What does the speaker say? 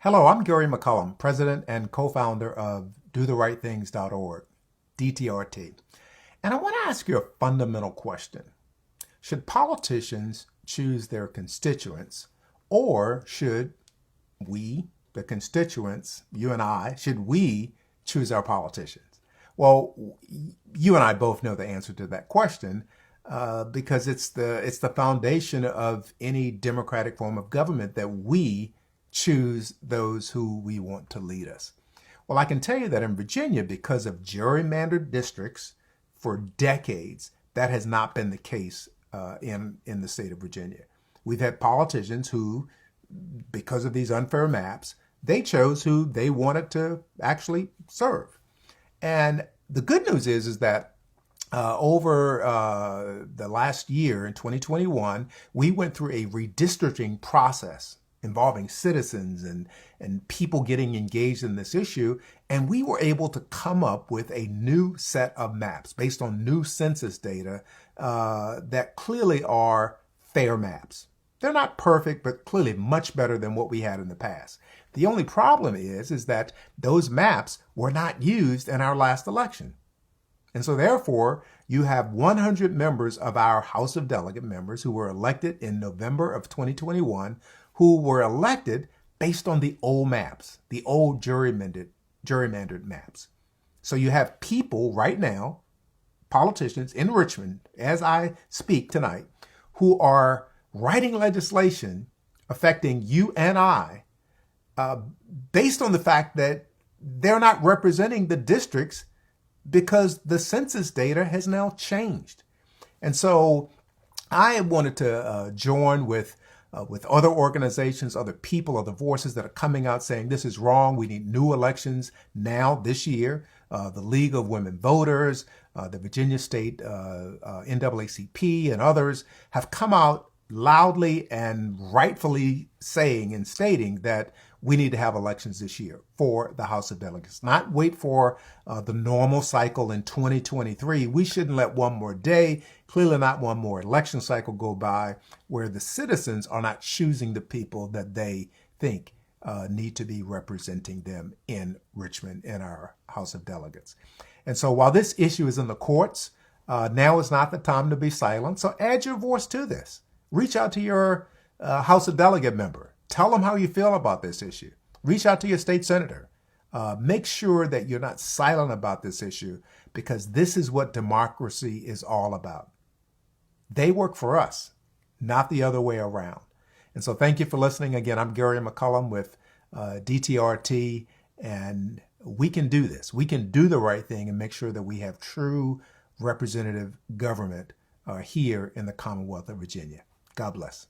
Hello, I'm Gary McCollum, president and co-founder of DoTheRightThings.org, DTRT. And I want to ask you a fundamental question. Should politicians choose their constituents, or should we, the constituents, you and I, should we choose our politicians? Well, you and I both know the answer to that question because it's the foundation of any democratic form of government that we choose those who we want to lead us. Well, I can tell you that in Virginia, because of gerrymandered districts for decades, that has not been the case in the state of Virginia. We've had politicians who, because of these unfair maps, they chose who they wanted to actually serve. And the good news is that over the last year, in 2021, we went through a redistricting process involving citizens and people getting engaged in this issue. And we were able to come up with a new set of maps based on new census data that clearly are fair maps. They're not perfect, but clearly much better than what we had in the past. The only problem is that those maps were not used in our last election. And so therefore, you have 100 members of our House of Delegate members who were elected in November of 2021 who were elected based on the old maps, the old gerrymandered maps. So you have people right now, politicians in Richmond, as I speak tonight, who are writing legislation affecting you and I based on the fact that they're not representing the districts because the census data has now changed. And so I wanted to join with other organizations, other people, other voices that are coming out saying this is wrong. We need new elections now, this year. The League of Women Voters, the Virginia State NAACP, and others have come out loudly and rightfully saying and stating that we need to have elections this year for the House of Delegates, not wait for the normal cycle in 2023. We shouldn't let one more day, clearly not one more election cycle go by where the citizens are not choosing the people that they think need to be representing them in Richmond in our House of Delegates. And so while this issue is in the courts, now is not the time to be silent. So add your voice to this. Reach out to your House of Delegate member. Tell them how you feel about this issue. Reach out to your state senator. Make sure that you're not silent about this issue because this is what democracy is all about. They work for us, not the other way around. And so thank you for listening. Again, I'm Gary McCollum with DTRT, and we can do this. We can do the right thing and make sure that we have true representative government here in the Commonwealth of Virginia. God bless.